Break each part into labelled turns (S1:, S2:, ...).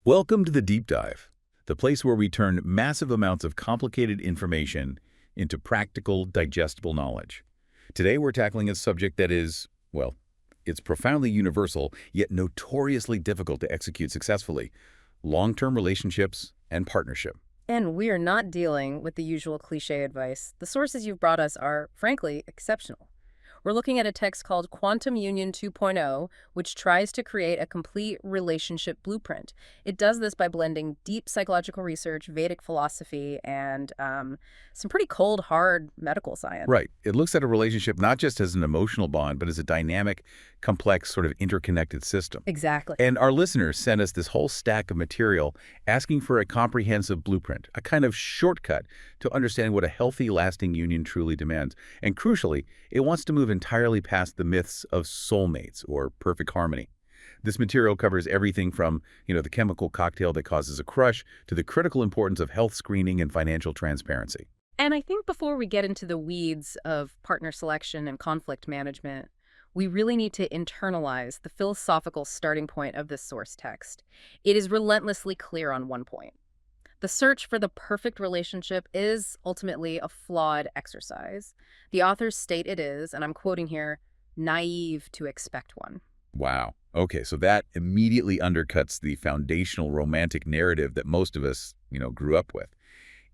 S1: Welcome to the Deep Dive, the place where we turn massive amounts of complicated information into practical, digestible knowledge. Today we're tackling a subject that is, well, it's profoundly universal, yet notoriously difficult to execute successfully: long-term relationships and partnership.
S2: And we are not dealing with the usual cliche advice. The sources you've brought us are, frankly, exceptional. We're looking at a text called Quantum Union 2.0, which tries to create a complete relationship blueprint. It does this by blending deep psychological research, Vedic philosophy, and some pretty cold, hard medical science.
S1: Right. It looks at a relationship not just as an emotional bond, but as a dynamic, complex, sort of interconnected system.
S2: Exactly.
S1: And our listeners sent us this whole stack of material asking for a comprehensive blueprint, a kind of shortcut to understanding what a healthy, lasting union truly demands. And crucially, it wants to move entirely past the myths of soulmates or perfect harmony. This material covers everything from, the chemical cocktail that causes a crush to the critical importance of health screening and financial transparency.
S2: And I think before we get into the weeds of partner selection and conflict management, we really need to internalize the philosophical starting point of this source text. It is relentlessly clear on one point. The search for the perfect relationship is ultimately a flawed exercise. The authors state it is, and I'm quoting here, naive to expect one.
S1: Wow. Okay, so that immediately undercuts the foundational romantic narrative that most of us, grew up with.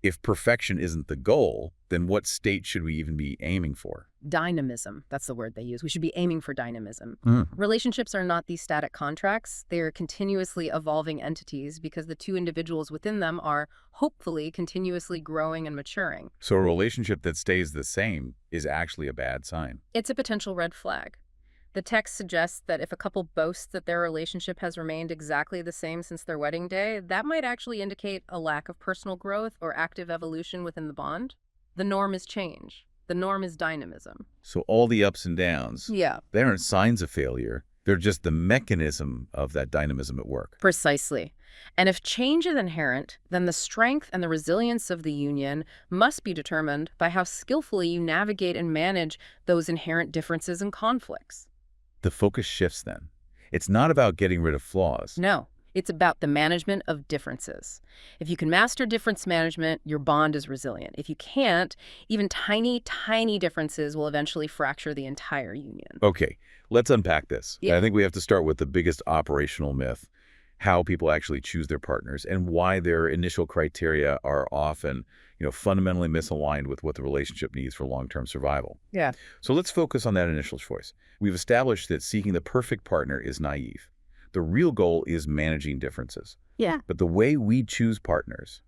S1: If perfection isn't the goal, then what state should we even be aiming for?
S2: Dynamism, that's the word they use. We should be aiming for dynamism.
S1: Mm.
S2: Relationships are not these static contracts. They are continuously evolving entities because the two individuals within them are hopefully continuously growing and maturing.
S1: So a relationship that stays the same is actually a bad sign.
S2: It's a potential red flag. The text suggests that if a couple boasts that their relationship has remained exactly the same since their wedding day, that might actually indicate a lack of personal growth or active evolution within the bond. The norm is change. The norm is dynamism.
S1: So all the ups and downs,
S2: Yeah.
S1: they aren't signs of failure. They're just the mechanism of that dynamism at work.
S2: Precisely. And if change is inherent, then the strength and the resilience of the union must be determined by how skillfully you navigate and manage those inherent differences and conflicts.
S1: The focus shifts then. It's not about getting rid of flaws.
S2: No, it's about the management of differences. If you can master difference management, your bond is resilient. If you can't, even tiny, tiny differences will eventually fracture the entire union.
S1: Okay, let's unpack this.
S2: Yeah.
S1: I think we have to start with the biggest operational myth: how people actually choose their partners and why their initial criteria are often, fundamentally misaligned with what the relationship needs for long-term survival.
S2: Yeah.
S1: So let's focus on that initial choice. We've established that seeking the perfect partner is naive. The real goal is managing differences.
S2: Yeah.
S1: But the way we choose partners,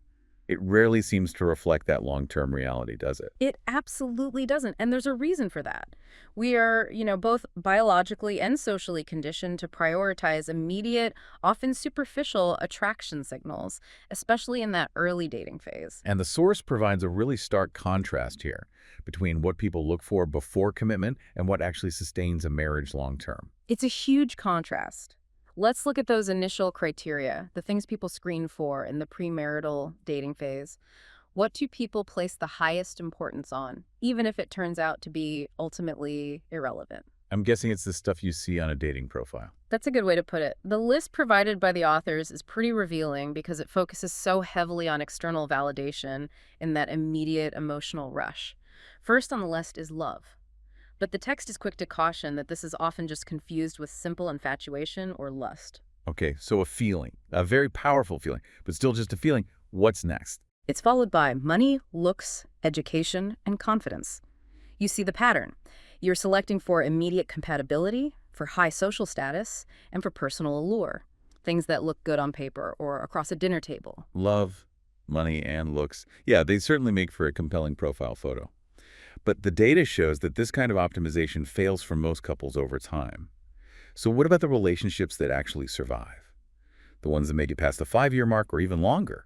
S1: it rarely seems to reflect that long-term reality, does it?
S2: It absolutely doesn't. And there's a reason for that. We are, both biologically and socially conditioned to prioritize immediate, often superficial attraction signals, especially in that early dating phase.
S1: And the source provides a really stark contrast here between what people look for before commitment and what actually sustains a marriage long-term.
S2: It's a huge contrast. Let's look at those initial criteria, the things people screen for in the premarital dating phase. What do people place the highest importance on, even if it turns out to be ultimately irrelevant?
S1: I'm guessing it's the stuff you see on a dating profile.
S2: That's a good way to put it. The list provided by the authors is pretty revealing because it focuses so heavily on external validation in that immediate emotional rush. First on the list is love. But the text is quick to caution that this is often just confused with simple infatuation or lust.
S1: Okay, so a feeling, a very powerful feeling, but still just a feeling. What's next?
S2: It's followed by money, looks, education, and confidence. You see the pattern. You're selecting for immediate compatibility, for high social status, and for personal allure, things that look good on paper or across a dinner table.
S1: Love, money, and looks. Yeah, they certainly make for a compelling profile photo. But the data shows that this kind of optimization fails for most couples over time. So what about the relationships that actually survive? The ones that make it past the 5-year mark or even longer?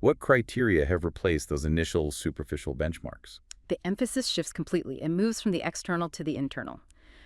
S1: What criteria have replaced those initial superficial benchmarks?
S2: The emphasis shifts completely. It moves from the external to the internal,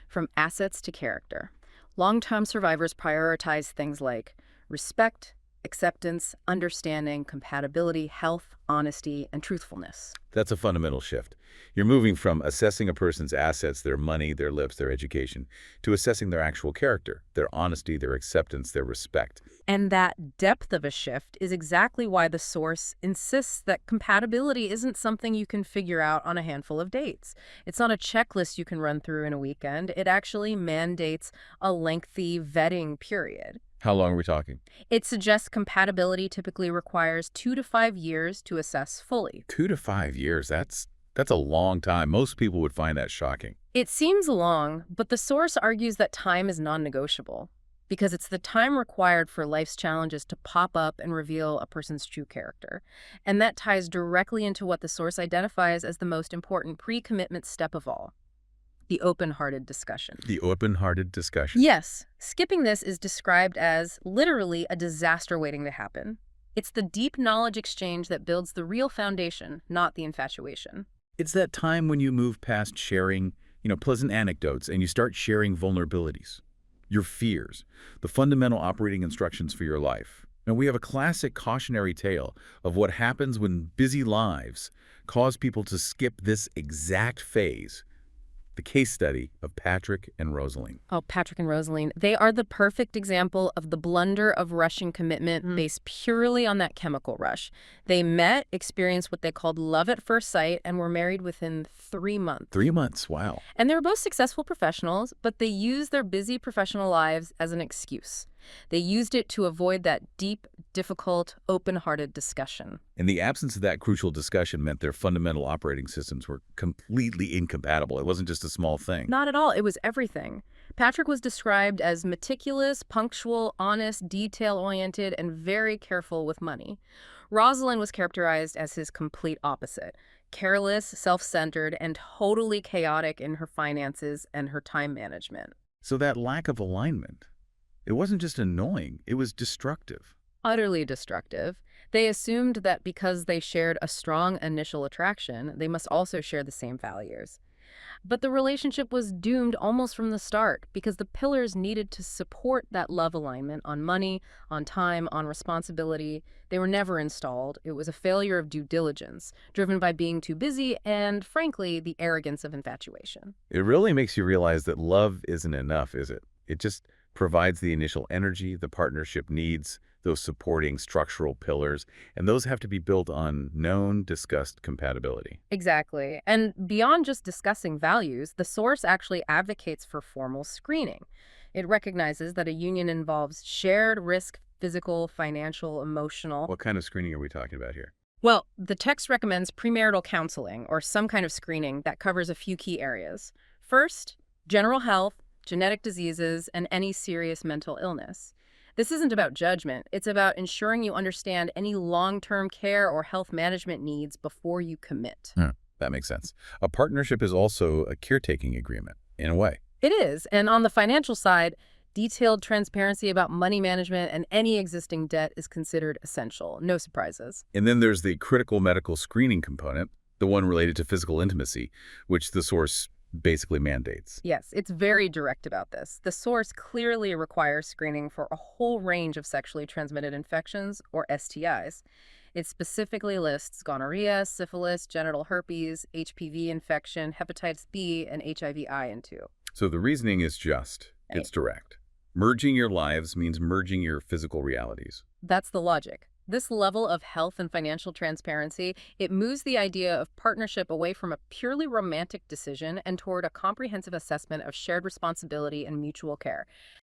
S2: from assets to character. Long-term survivors prioritize things like respect, acceptance, understanding, compatibility, health, honesty, and truthfulness.
S1: That's a fundamental shift. You're moving from assessing a person's assets, their money, their lips, their education, to assessing their actual character, their honesty, their acceptance, their respect.
S2: And that depth of a shift is exactly why the source insists that compatibility isn't something you can figure out on a handful of dates. It's not a checklist you can run through in a weekend. It actually mandates a lengthy vetting period.
S1: How long are we talking?
S2: It suggests compatibility typically requires 2 to 5 years to assess fully.
S1: 2 to 5 years, that's a long time. Most people would find that shocking.
S2: It seems long, but the source argues that time is non-negotiable because it's the time required for life's challenges to pop up and reveal a person's true character. And that ties directly into what the source identifies as the most important pre-commitment step of all, the open-hearted discussion.
S1: The open-hearted discussion.
S2: Yes, skipping this is described as literally a disaster waiting to happen. It's the deep knowledge exchange that builds the real foundation, not the infatuation.
S1: It's that time when you move past sharing, pleasant anecdotes and you start sharing vulnerabilities, your fears, the fundamental operating instructions for your life. And we have a classic cautionary tale of what happens when busy lives cause people to skip this exact phase. The case study of Patrick and Rosaline.
S2: Oh, Patrick and Rosaline, they are the perfect example of the blunder of rushing commitment based purely on that chemical rush. They met, experienced what they called love at first sight, and were married within 3 months.
S1: 3 months, wow.
S2: And they were both successful professionals, but they used their busy professional lives as an excuse. They used it to avoid that deep, difficult, open-hearted discussion.
S1: And the absence of that crucial discussion meant their fundamental operating systems were completely incompatible. It wasn't just a small thing.
S2: Not at all. It was everything. Patrick was described as meticulous, punctual, honest, detail-oriented, and very careful with money. Rosalind was characterized as his complete opposite. Careless, self-centered, and totally chaotic in her finances and her time management.
S1: So that lack of alignment, it wasn't just annoying, it was destructive.
S2: Utterly destructive. They assumed that because they shared a strong initial attraction, they must also share the same values. But the relationship was doomed almost from the start because the pillars needed to support that love alignment on money, on time, on responsibility. They were never installed. It was a failure of due diligence, driven by being too busy and, frankly, the arrogance of infatuation.
S1: It really makes you realize that love isn't enough, is it? It just provides the initial energy the partnership needs, those supporting structural pillars, and those have to be built on known, discussed compatibility.
S2: Exactly. And beyond just discussing values, the source actually advocates for formal screening. It recognizes that a union involves shared risk, physical, financial, emotional.
S1: What kind of screening are we talking about here?
S2: Well, the text recommends premarital counseling or some kind of screening that covers a few key areas. First, general health, genetic diseases, and any serious mental illness. This isn't about judgment. It's about ensuring you understand any long-term care or health management needs before you commit.
S1: That makes sense. A partnership is also a caretaking agreement, in a way.
S2: It is. And on the financial side, detailed transparency about money management and any existing debt is considered essential. No surprises.
S1: And then there's the critical medical screening component, the one related to physical intimacy, which the source basically mandates.
S2: Yes, it's very direct about this. The source clearly requires screening for a whole range of sexually transmitted infections, or STIs. It specifically lists gonorrhea, syphilis, genital herpes, HPV infection, hepatitis B, and HIV-I and II.
S1: So the reasoning is just, it's direct. Merging your lives means merging your physical realities.
S2: That's the logic. This level of health and financial transparency, it moves the idea of partnership away from a purely romantic decision and toward a comprehensive assessment of shared responsibility and mutual care.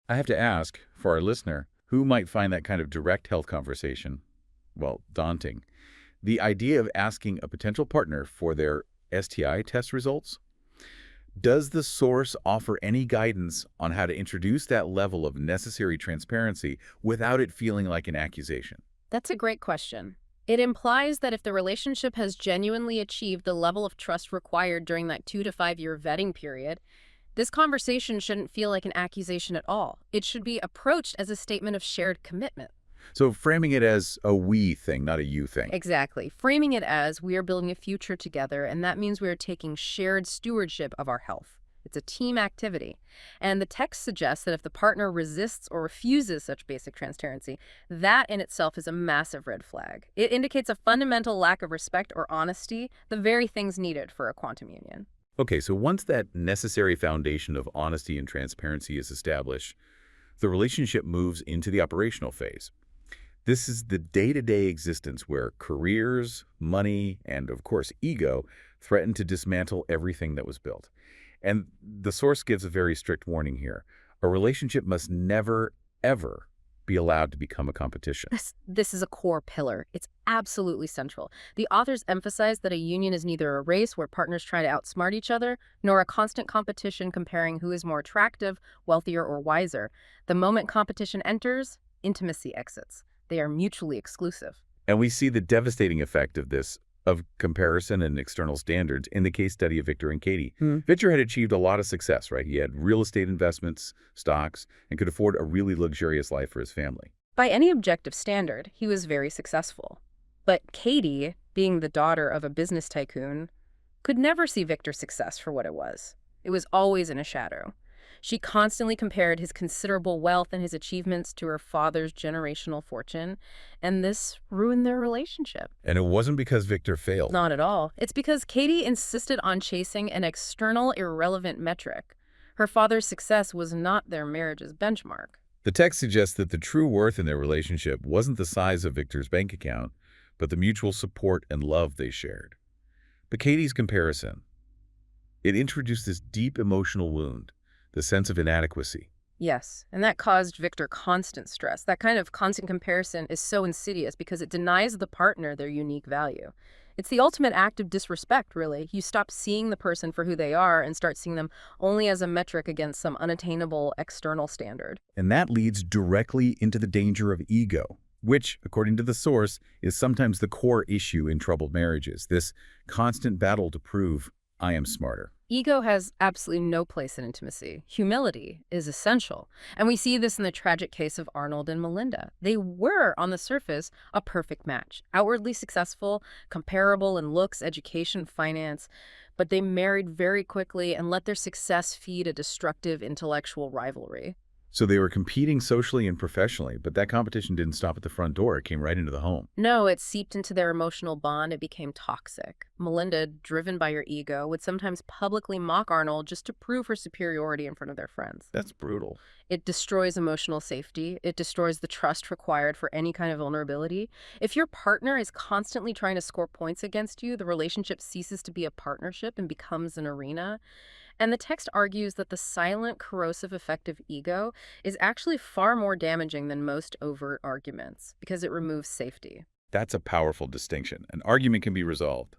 S1: I have to ask, for our listener, who might find that kind of direct health conversation, well, daunting, the idea of asking a potential partner for their STI test results? Does the source offer any guidance on how to introduce that level of necessary transparency without it feeling like an accusation?
S2: That's a great question. It implies that if the relationship has genuinely achieved the level of trust required during that 2 to 5 year vetting period, this conversation shouldn't feel like an accusation at all. It should be approached as a statement of shared commitment.
S1: So framing it as a we thing, not a you thing.
S2: Exactly. Framing it as we are building a future together, and that means we are taking shared stewardship of our health. It's a team activity. And the text suggests that if the partner resists or refuses such basic transparency, that in itself is a massive red flag. It indicates a fundamental lack of respect or honesty, the very things needed for a quantum union.
S1: Okay, so once that necessary foundation of honesty and transparency is established, the relationship moves into the operational phase. This is the day-to-day existence where careers, money, and of course ego threaten to dismantle everything that was built. And the source gives a very strict warning here. A relationship must never, ever be allowed to become a competition.
S2: This is a core pillar. It's absolutely central. The authors emphasize that a union is neither a race where partners try to outsmart each other, nor a constant competition comparing who is more attractive, wealthier, or wiser. The moment competition enters, intimacy exits. They are mutually exclusive.
S1: And we see the devastating effect of this, of comparison and external standards, in the case study of Victor and Katie. Victor had achieved a lot of success, right? He had real estate investments, stocks, and could afford a really luxurious life for his family.
S2: By any objective standard, he was very successful. But Katie, being the daughter of a business tycoon, could never see Victor's success for what it was. It was always in a shadow. She constantly compared his considerable wealth and his achievements to her father's generational fortune, and this ruined their relationship.
S1: And it wasn't because Victor failed.
S2: Not at all. It's because Katie insisted on chasing an external, irrelevant metric. Her father's success was not their marriage's benchmark.
S1: The text suggests that the true worth in their relationship wasn't the size of Victor's bank account, but the mutual support and love they shared. But Katie's comparison, it introduced this deep emotional wound, the sense of inadequacy.
S2: Yes, and that caused Victor constant stress. That kind of constant comparison is so insidious because it denies the partner their unique value. It's the ultimate act of disrespect, really. You stop seeing the person for who they are and start seeing them only as a metric against some unattainable external standard.
S1: And that leads directly into the danger of ego, which, according to the source, is sometimes the core issue in troubled marriages, this constant battle to prove, I am smarter.
S2: Ego has absolutely no place in intimacy. Humility is essential. And we see this in the tragic case of Arnold and Melinda. They were, on the surface, a perfect match. Outwardly successful, comparable in looks, education, finance. But they married very quickly and let their success feed a destructive intellectual rivalry.
S1: So they were competing socially and professionally, but that competition didn't stop at the front door. It came right into the home.
S2: No, it seeped into their emotional bond. It became toxic. Melinda, driven by her ego, would sometimes publicly mock Arnold just to prove her superiority in front of their friends.
S1: That's brutal.
S2: It destroys emotional safety. It destroys the trust required for any kind of vulnerability. If your partner is constantly trying to score points against you, the relationship ceases to be a partnership and becomes an arena. And the text argues that the silent, corrosive effect of ego is actually far more damaging than most overt arguments because it removes safety.
S1: That's a powerful distinction. An argument can be resolved.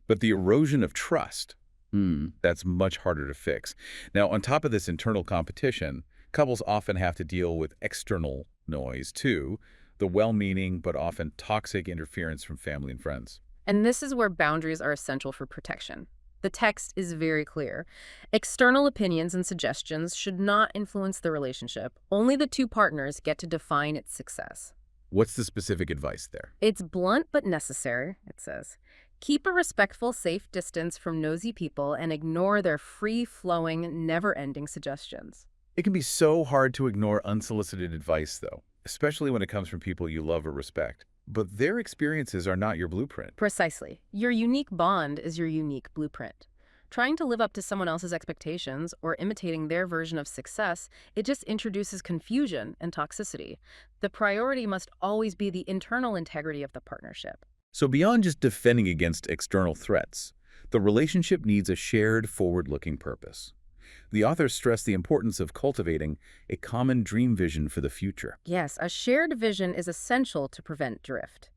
S1: But the erosion of trust, that's much harder to fix. Now, on top of this internal competition, couples often have to deal with external noise, too, the well-meaning but often toxic interference from family and friends.
S2: And this is where boundaries are essential for protection. The text is very clear. External opinions and suggestions should not influence the relationship. Only the two partners get to define its success.
S1: What's the specific advice there?
S2: It's blunt but necessary, it says. Keep a respectful, safe distance from nosy people and ignore their free-flowing, never-ending suggestions.
S1: It can be so hard to ignore unsolicited advice, though, especially when it comes from people you love or respect. But their experiences are not your blueprint.
S2: Precisely. Your unique bond is your unique blueprint. Trying to live up to someone else's expectations or imitating their version of success, it just introduces confusion and toxicity. The priority must always be the internal integrity of the partnership.
S1: So beyond just defending against external threats, the relationship needs a shared, forward-looking purpose. The authors stress the importance of cultivating a common dream vision for the future.
S2: Yes, a shared vision is essential to prevent drift.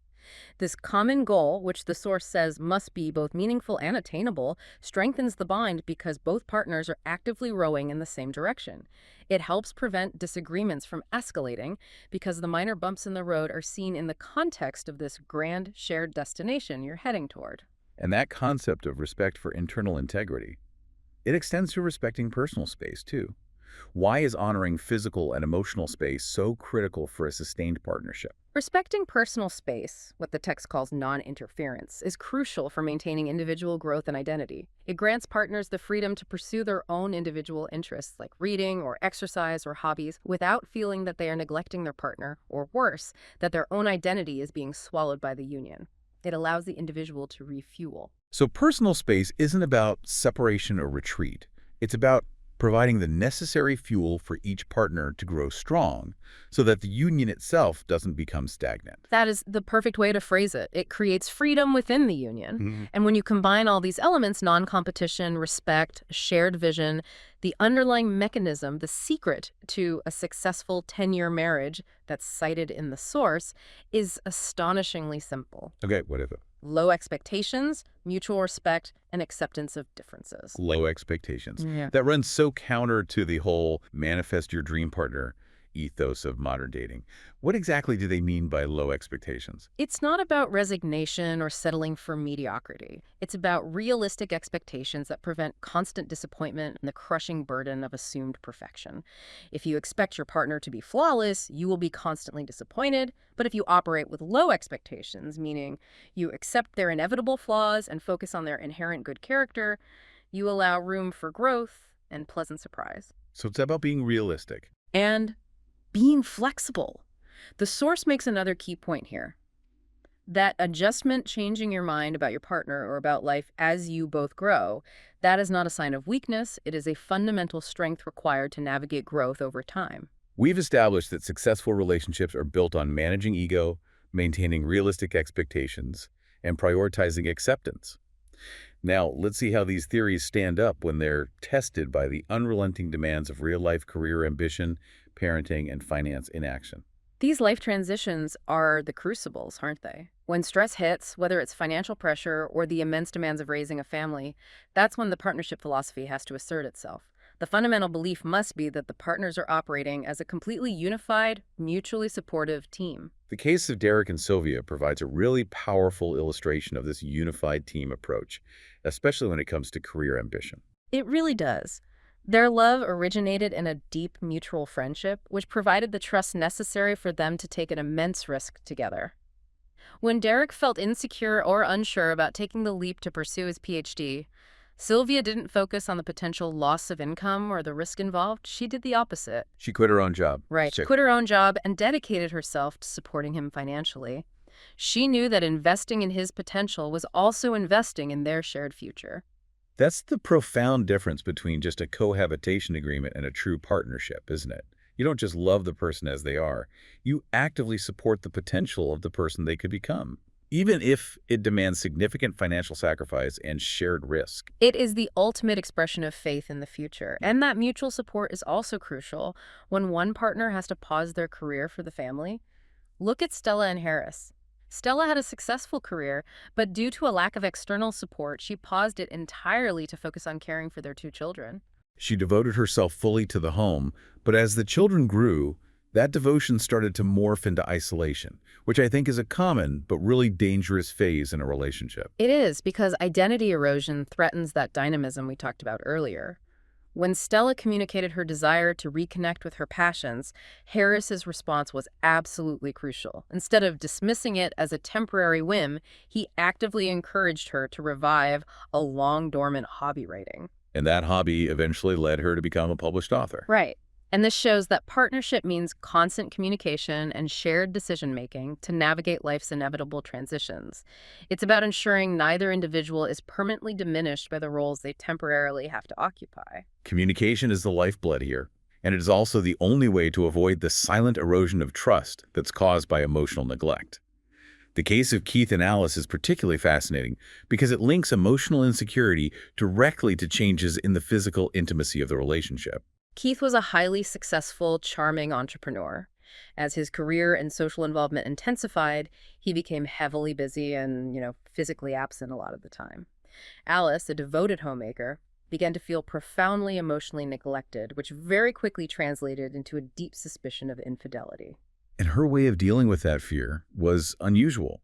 S2: This common goal, which the source says must be both meaningful and attainable, strengthens the bond because both partners are actively rowing in the same direction. It helps prevent disagreements from escalating because the minor bumps in the road are seen in the context of this grand shared destination you're heading toward.
S1: And that concept of respect for internal integrity, it extends to respecting personal space, too. Why is honoring physical and emotional space so critical for a sustained partnership?
S2: Respecting personal space, what the text calls non-interference, is crucial for maintaining individual growth and identity. It grants partners the freedom to pursue their own individual interests, like reading or exercise or hobbies, without feeling that they are neglecting their partner, or worse, that their own identity is being swallowed by the union. It allows the individual to refuel.
S1: So personal space isn't about separation or retreat. It's about providing the necessary fuel for each partner to grow strong so that the union itself doesn't become stagnant.
S2: That is the perfect way to phrase it. It creates freedom within the union.
S1: Mhm.
S2: And when you combine all these elements, non-competition, respect, shared vision, the underlying mechanism, the secret to a successful 10-year marriage that's cited in the source is astonishingly simple.
S1: Okay, what is it?
S2: Low expectations, mutual respect, and acceptance of differences.
S1: Low expectations.
S2: Yeah.
S1: That runs so counter to the whole manifest your dream partner ethos of modern dating. What exactly do they mean by low expectations?
S2: It's not about resignation or settling for mediocrity. It's about realistic expectations that prevent constant disappointment and the crushing burden of assumed perfection. If you expect your partner to be flawless, you will be constantly disappointed. But if you operate with low expectations, meaning you accept their inevitable flaws and focus on their inherent good character, you allow room for growth and pleasant surprise.
S1: So it's about being realistic.
S2: And being flexible. The source makes another key point here. That adjustment, changing your mind about your partner or about life as you both grow, that is not a sign of weakness. It is a fundamental strength required to navigate growth over time.
S1: We've established that successful relationships are built on managing ego, maintaining realistic expectations, and prioritizing acceptance. Now, let's see how these theories stand up when they're tested by the unrelenting demands of real-life career ambition, parenting, and finance in action.
S2: These life transitions are the crucibles, aren't they? When stress hits, whether it's financial pressure or the immense demands of raising a family, that's when the partnership philosophy has to assert itself. The fundamental belief must be that the partners are operating as a completely unified, mutually supportive team.
S1: The case of Derek and Sylvia provides a really powerful illustration of this unified team approach, especially when it comes to career ambition.
S2: It really does. Their love originated in a deep mutual friendship, which provided the trust necessary for them to take an immense risk together. When Derek felt insecure or unsure about taking the leap to pursue his PhD, Sylvia didn't focus on the potential loss of income or the risk involved. She did the opposite.
S1: She quit her own job.
S2: Right. She
S1: Check.
S2: quit her own job and dedicated herself to supporting him financially. She knew that investing in his potential was also investing in their shared future.
S1: That's the profound difference between just a cohabitation agreement and a true partnership, isn't it? You don't just love the person as they are. You actively support the potential of the person they could become, even if it demands significant financial sacrifice and shared risk.
S2: It is the ultimate expression of faith in the future, and that mutual support is also crucial when one partner has to pause their career for the family. Look at Stella and Harris. Stella had a successful career, but due to a lack of external support, she paused it entirely to focus on caring for their 2 children.
S1: She devoted herself fully to the home, but as the children grew, that devotion started to morph into isolation, which I think is a common but really dangerous phase in a relationship.
S2: It is, because identity erosion threatens that dynamism we talked about earlier. When Stella communicated her desire to reconnect with her passions, Harris's response was absolutely crucial. Instead of dismissing it as a temporary whim, he actively encouraged her to revive a long-dormant hobby writing.
S1: And that hobby eventually led her to become a published author.
S2: Right. And this shows that partnership means constant communication and shared decision-making to navigate life's inevitable transitions. It's about ensuring neither individual is permanently diminished by the roles they temporarily have to occupy.
S1: Communication is the lifeblood here, and it is also the only way to avoid the silent erosion of trust that's caused by emotional neglect. The case of Keith and Alice is particularly fascinating because it links emotional insecurity directly to changes in the physical intimacy of the relationship.
S2: Keith was a highly successful, charming entrepreneur. As his career and social involvement intensified, he became heavily busy and, physically absent a lot of the time. Alice, a devoted homemaker, began to feel profoundly emotionally neglected, which very quickly translated into a deep suspicion of infidelity.
S1: And her way of dealing with that fear was unusual.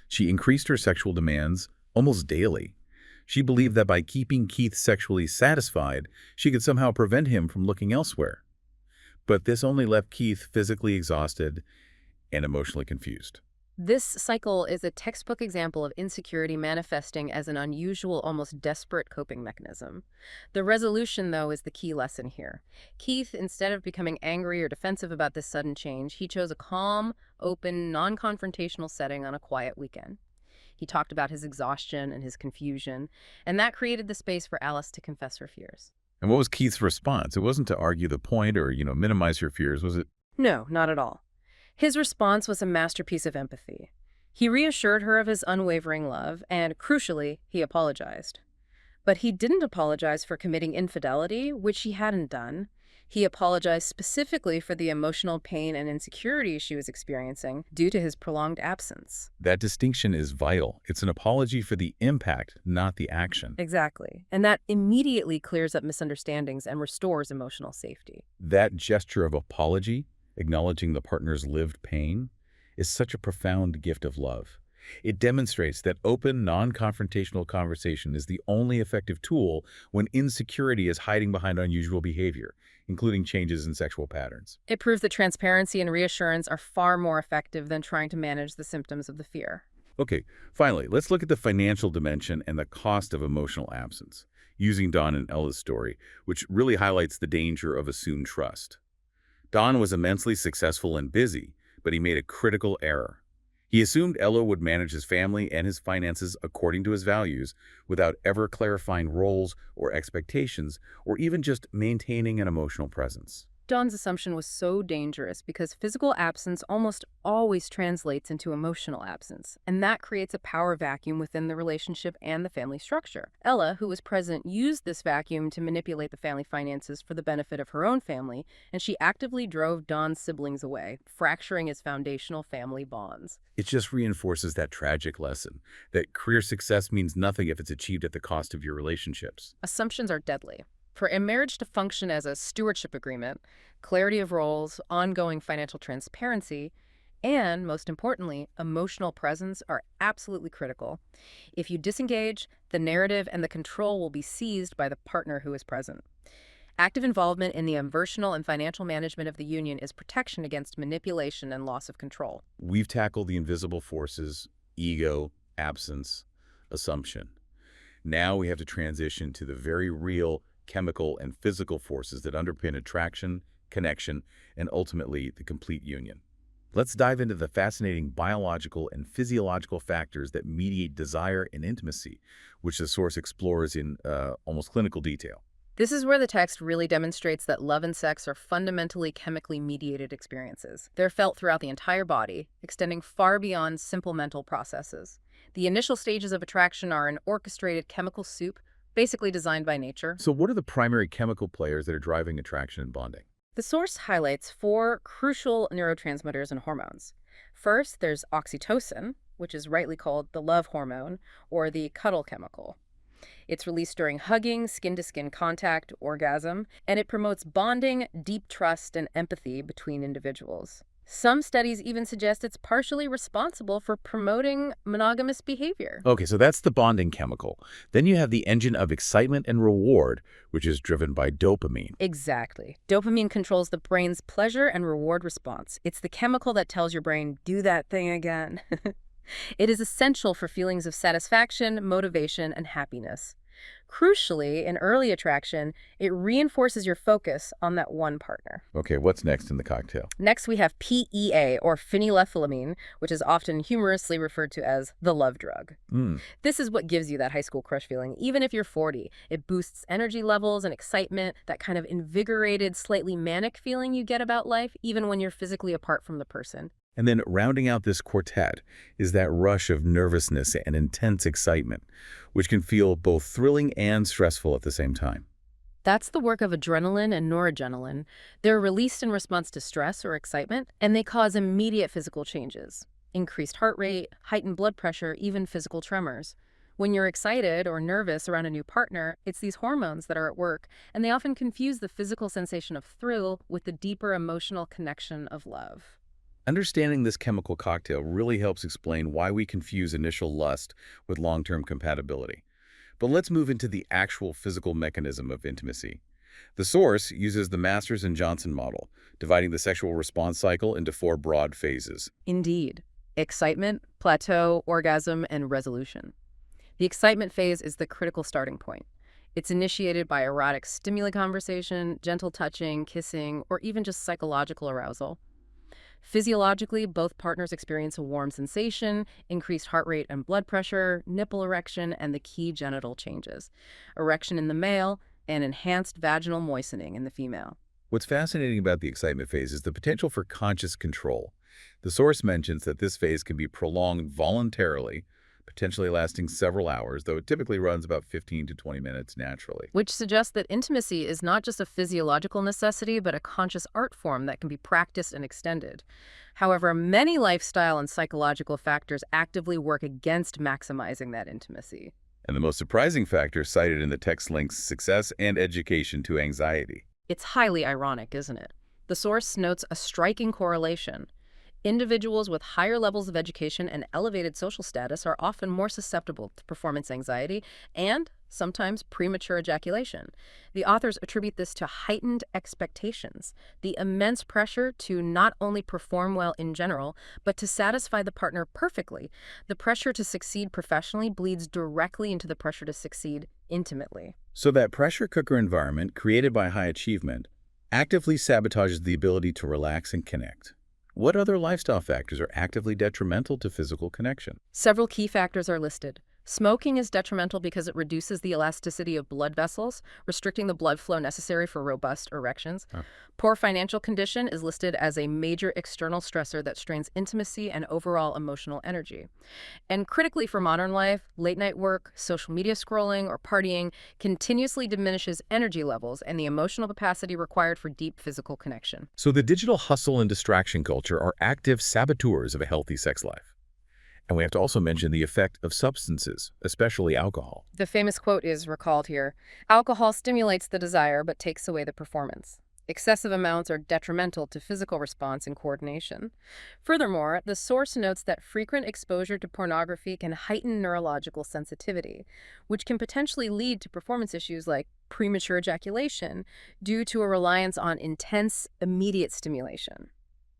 S1: She increased her sexual demands almost daily. She believed that by keeping Keith sexually satisfied, she could somehow prevent him from looking elsewhere. But this only left Keith physically exhausted and emotionally confused.
S2: This cycle is a textbook example of insecurity manifesting as an unusual, almost desperate coping mechanism. The resolution, though, is the key lesson here. Keith, instead of becoming angry or defensive about this sudden change, he chose a calm, open, non-confrontational setting on a quiet weekend. He talked about his exhaustion and his confusion, and that created the space for Alice to confess her fears.
S1: And what was Keith's response? It wasn't to argue the point or, minimize your fears, was it?
S2: No, not at all. His response was a masterpiece of empathy. He reassured her of his unwavering love, and crucially, he apologized. But he didn't apologize for committing infidelity, which he hadn't done. He apologized specifically for the emotional pain and insecurity she was experiencing due to his prolonged absence.
S1: That distinction is vital. It's an apology for the impact, not the action.
S2: Exactly. And that immediately clears up misunderstandings and restores emotional safety.
S1: That gesture of apology, acknowledging the partner's lived pain, is such a profound gift of love. It demonstrates that open, non-confrontational conversation is the only effective tool when insecurity is hiding behind unusual behavior, including changes in sexual patterns.
S2: It proves that transparency and reassurance are far more effective than trying to manage the symptoms of the fear.
S1: Okay, finally, let's look at the financial dimension and the cost of emotional absence, using Don and Ella's story, which really highlights the danger of assumed trust. Don was immensely successful and busy, but he made a critical error. He assumed Ella would manage his family and his finances according to his values without ever clarifying roles or expectations or even just maintaining an emotional presence.
S2: Don's assumption was so dangerous because physical absence almost always translates into emotional absence, and that creates a power vacuum within the relationship and the family structure. Ella, who was present, used this vacuum to manipulate the family finances for the benefit of her own family, and she actively drove Don's siblings away, fracturing his foundational family bonds.
S1: It just reinforces that tragic lesson that career success means nothing if it's achieved at the cost of your relationships.
S2: Assumptions are deadly. For a marriage to function as a stewardship agreement, clarity of roles, ongoing financial transparency, and, most importantly, emotional presence are absolutely critical. If you disengage, the narrative and the control will be seized by the partner who is present. Active involvement in the emotional and financial management of the union is protection against manipulation and loss of control.
S1: We've tackled the invisible forces, ego, absence, assumption. Now we have to transition to the very real chemical and physical forces that underpin attraction, connection, and ultimately the complete union. Let's dive into the fascinating biological and physiological factors that mediate desire and intimacy, which the source explores in almost clinical detail.
S2: This is where the text really demonstrates that love and sex are fundamentally chemically mediated experiences. They're felt throughout the entire body, extending far beyond simple mental processes. The initial stages of attraction are an orchestrated chemical soup, basically designed by nature.
S1: So what are the primary chemical players that are driving attraction and bonding?
S2: The source highlights 4 crucial neurotransmitters and hormones. First, there's oxytocin, which is rightly called the love hormone or the cuddle chemical. It's released during hugging, skin-to-skin contact, orgasm, and it promotes bonding, deep trust, and empathy between individuals. Some studies even suggest it's partially responsible for promoting monogamous behavior.
S1: Okay, so that's the bonding chemical. Then you have the engine of excitement and reward, which is driven by dopamine.
S2: Exactly. Dopamine controls the brain's pleasure and reward response. It's the chemical that tells your brain, do that thing again. It is essential for feelings of satisfaction, motivation, and happiness. Crucially, in early attraction, it reinforces your focus on that one partner.
S1: Okay, what's next in the cocktail?
S2: Next, we have PEA, or phenylethylamine, which is often humorously referred to as the love drug. This is what gives you that high school crush feeling, even if you're 40. It boosts energy levels and excitement, that kind of invigorated, slightly manic feeling you get about life, even when you're physically apart from the person.
S1: And then rounding out this quartet is that rush of nervousness and intense excitement, which can feel both thrilling and stressful at the same time.
S2: That's the work of adrenaline and noradrenaline. They're released in response to stress or excitement, and they cause immediate physical changes. Increased heart rate, heightened blood pressure, even physical tremors. When you're excited or nervous around a new partner, it's these hormones that are at work, and they often confuse the physical sensation of thrill with the deeper emotional connection of love.
S1: Understanding this chemical cocktail really helps explain why we confuse initial lust with long-term compatibility. But let's move into the actual physical mechanism of intimacy. The source uses the Masters and Johnson model, dividing the sexual response cycle into four broad phases.
S2: Indeed. Excitement, plateau, orgasm, and resolution. The excitement phase is the critical starting point. It's initiated by erotic stimuli conversation, gentle touching, kissing, or even just psychological arousal. Physiologically, both partners experience a warm sensation, increased heart rate and blood pressure, nipple erection, and the key genital changes. Erection in the male and enhanced vaginal moistening in the female.
S1: What's fascinating about the excitement phase is the potential for conscious control. The source mentions that this phase can be prolonged voluntarily, potentially lasting several hours, though it typically runs about 15 to 20 minutes naturally.
S2: Which suggests that intimacy is not just a physiological necessity, but a conscious art form that can be practiced and extended. However, many lifestyle and psychological factors actively work against maximizing that intimacy.
S1: And the most surprising factor cited in the text links success and education to anxiety.
S2: It's highly ironic, isn't it? The source notes a striking correlation. Individuals with higher levels of education and elevated social status are often more susceptible to performance anxiety and sometimes premature ejaculation. The authors attribute this to heightened expectations, the immense pressure to not only perform well in general, but to satisfy the partner perfectly. The pressure to succeed professionally bleeds directly into the pressure to succeed intimately.
S1: So that pressure cooker environment created by high achievement actively sabotages the ability to relax and connect. What other lifestyle factors are actively detrimental to physical connection?
S2: Several key factors are listed. Smoking is detrimental because it reduces the elasticity of blood vessels, restricting the blood flow necessary for robust erections.
S1: Huh.
S2: Poor financial condition is listed as a major external stressor that strains intimacy and overall emotional energy. And critically for modern life, late-night work, social media scrolling, or partying continuously diminishes energy levels and the emotional capacity required for deep physical connection.
S1: So the digital hustle and distraction culture are active saboteurs of a healthy sex life. And we have to also mention the effect of substances, especially alcohol.
S2: The famous quote is recalled here: "Alcohol stimulates the desire but takes away the performance." Excessive amounts are detrimental to physical response and coordination. Furthermore, the source notes that frequent exposure to pornography can heighten neurological sensitivity, which can potentially lead to performance issues like premature ejaculation due to a reliance on intense, immediate stimulation.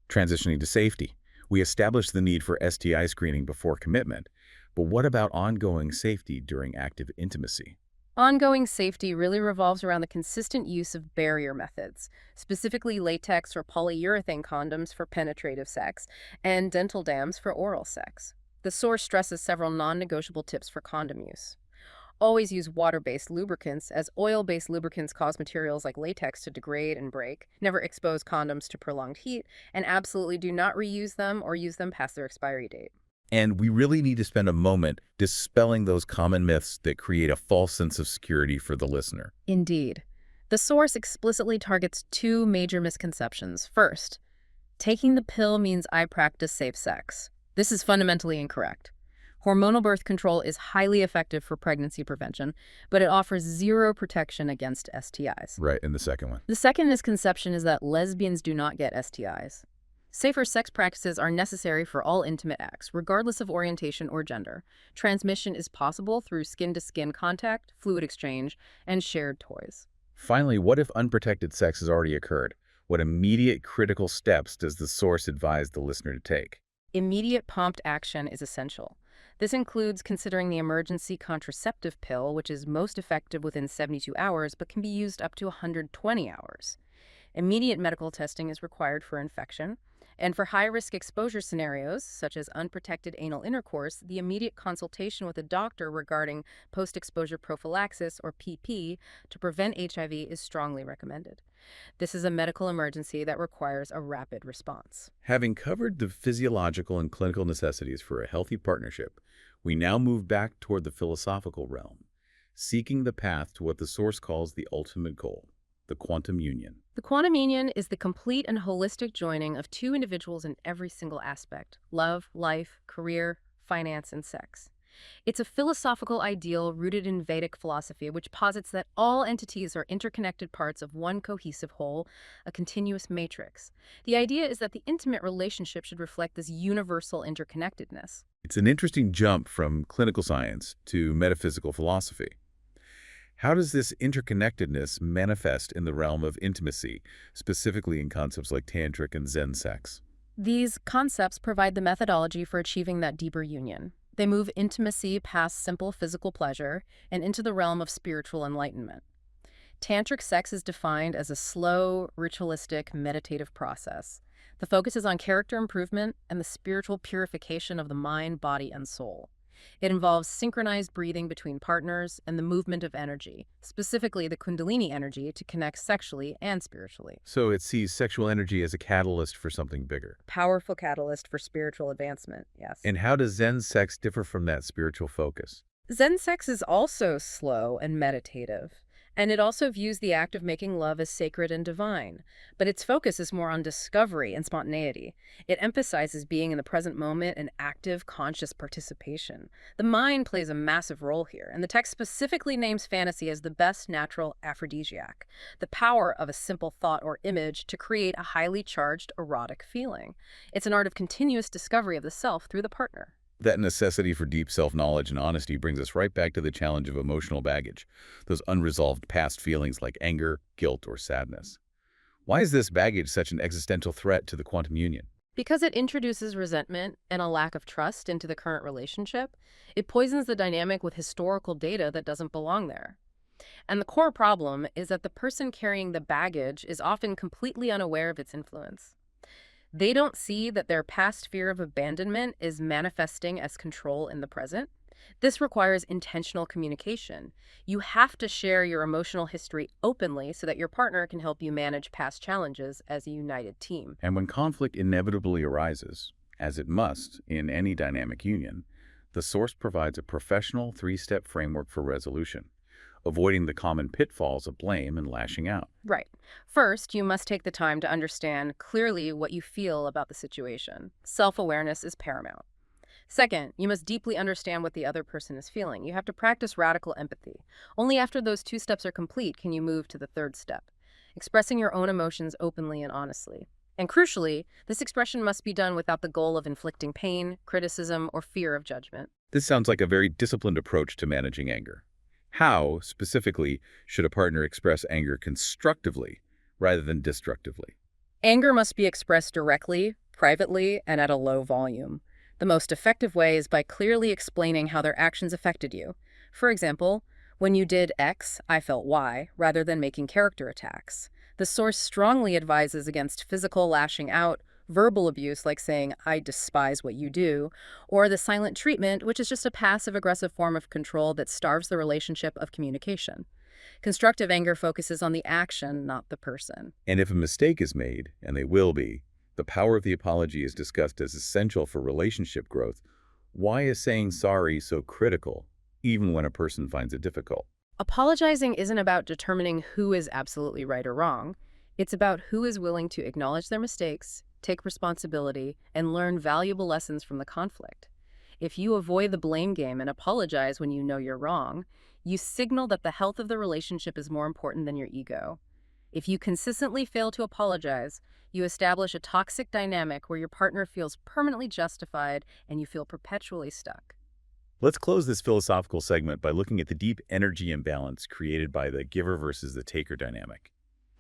S1: Transitioning to safety, we established the need for STI screening before commitment, but what about ongoing safety during active intimacy?
S2: Ongoing safety really revolves around the consistent use of barrier methods, specifically latex or polyurethane condoms for penetrative sex and dental dams for oral sex. The source stresses several non-negotiable tips for condom use. Always use water-based lubricants, as oil-based lubricants cause materials like latex to degrade and break. Never expose condoms to prolonged heat, and absolutely do not reuse them or use them past their expiry date.
S1: And we really need to spend a moment dispelling those common myths that create a false sense of security for the listener.
S2: Indeed. The source explicitly targets two major misconceptions. First, taking the pill means I practice safe sex. This is fundamentally incorrect. Hormonal birth control is highly effective for pregnancy prevention, but it offers zero protection against STIs.
S1: Right, and the second one.
S2: The second misconception is that lesbians do not get STIs. Safer sex practices are necessary for all intimate acts, regardless of orientation or gender. Transmission is possible through skin-to-skin contact, fluid exchange, and shared toys.
S1: Finally, what if unprotected sex has already occurred? What immediate critical steps does the source advise the listener to take?
S2: Immediate prompt action is essential. This includes considering the emergency contraceptive pill, which is most effective within 72 hours but can be used up to 120 hours. Immediate medical testing is required for infection. And for high-risk exposure scenarios, such as unprotected anal intercourse, the immediate consultation with a doctor regarding post-exposure prophylaxis, or PP, to prevent HIV is strongly recommended. This is a medical emergency that requires a rapid response.
S1: Having covered the physiological and clinical necessities for a healthy partnership, we now move back toward the philosophical realm, seeking the path to what the source calls the ultimate goal, the quantum union.
S2: The quantum union is the complete and holistic joining of two individuals in every single aspect: love, life, career, finance, and sex. It's a philosophical ideal rooted in Vedic philosophy, which posits that all entities are interconnected parts of one cohesive whole, a continuous matrix. The idea is that the intimate relationship should reflect this universal interconnectedness.
S1: It's an interesting jump from clinical science to metaphysical philosophy. How does this interconnectedness manifest in the realm of intimacy, specifically in concepts like tantric and Zen sex?
S2: These concepts provide the methodology for achieving that deeper union. They move intimacy past simple physical pleasure and into the realm of spiritual enlightenment. Tantric sex is defined as a slow, ritualistic, meditative process. The focus is on character improvement and the spiritual purification of the mind, body, and soul. It involves synchronized breathing between partners and the movement of energy, specifically the Kundalini energy, to connect sexually and spiritually.
S1: So it sees sexual energy as a catalyst for something bigger.
S2: Powerful catalyst for spiritual advancement, yes.
S1: And how does Zen sex differ from that spiritual focus?
S2: Zen sex is also slow and meditative, and it also views the act of making love as sacred and divine, but its focus is more on discovery and spontaneity. It emphasizes being in the present moment and active, conscious participation. The mind plays a massive role here, and the text specifically names fantasy as the best natural aphrodisiac, the power of a simple thought or image to create a highly charged erotic feeling. It's an art of continuous discovery of the self through the partner.
S1: That necessity for deep self-knowledge and honesty brings us right back to the challenge of emotional baggage, those unresolved past feelings like anger, guilt, or sadness. Why is this baggage such an existential threat to the quantum union?
S2: Because it introduces resentment and a lack of trust into the current relationship, it poisons the dynamic with historical data that doesn't belong there. And the core problem is that the person carrying the baggage is often completely unaware of its influence. They don't see that their past fear of abandonment is manifesting as control in the present. This requires intentional communication. You have to share your emotional history openly so that your partner can help you manage past challenges as a united team.
S1: And when conflict inevitably arises, as it must in any dynamic union, the source provides a professional three-step framework for resolution, avoiding the common pitfalls of blame and lashing out.
S2: Right. First, you must take the time to understand clearly what you feel about the situation. Self-awareness is paramount. Second, you must deeply understand what the other person is feeling. You have to practice radical empathy. Only after those two steps are complete can you move to the third step, expressing your own emotions openly and honestly. And crucially, this expression must be done without the goal of inflicting pain, criticism, or fear of judgment.
S1: This sounds like a very disciplined approach to managing anger. How, specifically, should a partner express anger constructively rather than destructively?
S2: Anger must be expressed directly, privately, and at a low volume. The most effective way is by clearly explaining how their actions affected you. For example, when you did X, I felt Y, rather than making character attacks. The source strongly advises against physical lashing out, verbal abuse like saying, I despise what you do, or the silent treatment, which is just a passive-aggressive form of control that starves the relationship of communication. Constructive anger focuses on the action, not the person.
S1: And if a mistake is made, and they will be, the power of the apology is discussed as essential for relationship growth. Why is saying sorry so critical, even when a person finds it difficult?
S2: Apologizing isn't about determining who is absolutely right or wrong. It's about who is willing to acknowledge their mistakes, take responsibility, and learn valuable lessons from the conflict. If you avoid the blame game and apologize when you know you're wrong, you signal that the health of the relationship is more important than your ego. If you consistently fail to apologize, you establish a toxic dynamic where your partner feels permanently justified and you feel perpetually stuck.
S1: Let's close this philosophical segment by looking at the deep energy imbalance created by the giver versus the taker dynamic.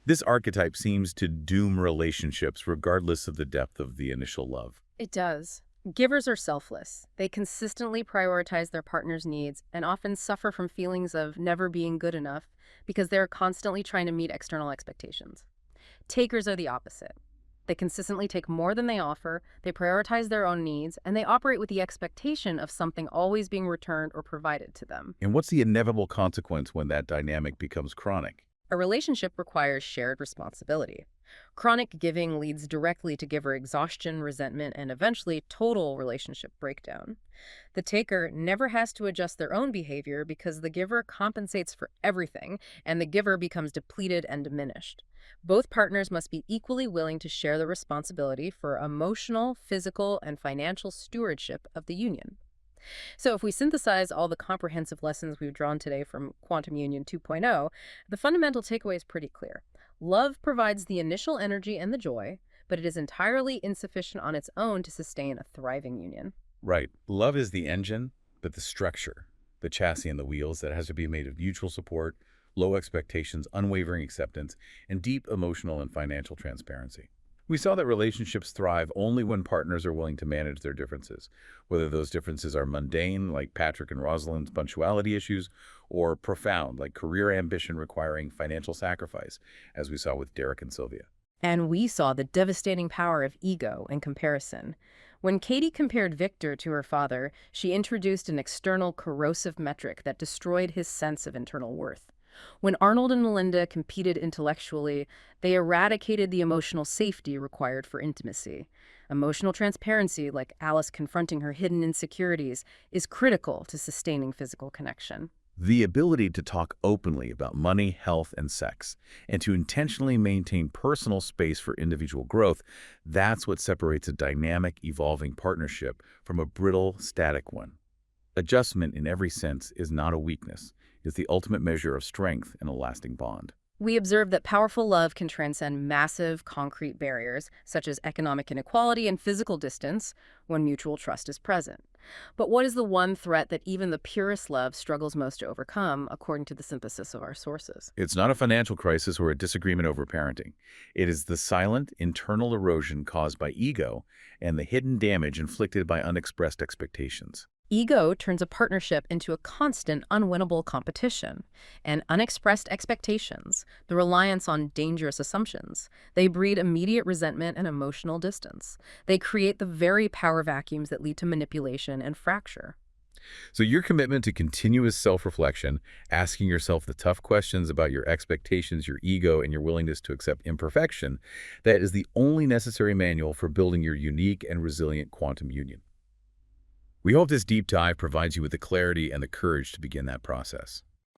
S1: This archetype seems to doom relationships regardless of the depth of the initial love.
S2: It does. Givers are selfless. They consistently prioritize their partner's needs and often suffer from feelings of never being good enough because they're constantly trying to meet external expectations. Takers are the opposite. They consistently take more than they offer, they prioritize their own needs, and they operate with the expectation of something always being returned or provided to them.
S1: And what's the inevitable consequence when that dynamic becomes chronic?
S2: A relationship requires shared responsibility. Chronic giving leads directly to giver exhaustion, resentment, and eventually total relationship breakdown. The taker never has to adjust their own behavior because the giver compensates for everything, and the giver becomes depleted and diminished. Both partners must be equally willing to share the responsibility for emotional, physical, and financial stewardship of the union. So if we synthesize all the comprehensive lessons we've drawn today from Quantum Union 2.0, the fundamental takeaway is pretty clear. Love provides the initial energy and the joy, but it is entirely insufficient on its own to sustain a thriving union.
S1: Right. Love is the engine, but the structure, the chassis and the wheels that has to be made of mutual support, low expectations, unwavering acceptance, and deep emotional and financial transparency. We saw that relationships thrive only when partners are willing to manage their differences, whether those differences are mundane, like Patrick and Rosalind's punctuality issues, or profound, like career ambition requiring financial sacrifice, as we saw with Derek and Sylvia.
S2: And we saw the devastating power of ego and comparison. When Katie compared Victor to her father, she introduced an external corrosive metric that destroyed his sense of internal worth. When Arnold and Melinda competed intellectually, they eradicated the emotional safety required for intimacy. Emotional transparency, like Alice confronting her hidden insecurities, is critical to sustaining physical connection.
S1: The ability to talk openly about money, health, and sex, and to intentionally maintain personal space for individual growth, that's what separates a dynamic, evolving partnership from a brittle, static one. Adjustment in every sense is not a weakness. It is the ultimate measure of strength in a lasting bond.
S2: We observe that powerful love can transcend massive, concrete barriers, such as economic inequality and physical distance, when mutual trust is present. But what is the one threat that even the purest love struggles most to overcome, according to the synthesis of our sources?
S1: It's not a financial crisis or a disagreement over parenting. It is the silent, internal erosion caused by ego and the hidden damage inflicted by unexpressed expectations.
S2: Ego turns a partnership into a constant, unwinnable competition. And unexpressed expectations, the reliance on dangerous assumptions, they breed immediate resentment and emotional distance. They create the very power vacuums that lead to manipulation and fracture.
S1: So your commitment to continuous self-reflection, asking yourself the tough questions about your expectations, your ego, and your willingness to accept imperfection, that is the only necessary manual for building your unique and resilient quantum union. We hope this deep dive provides you with the clarity and the courage to begin that process.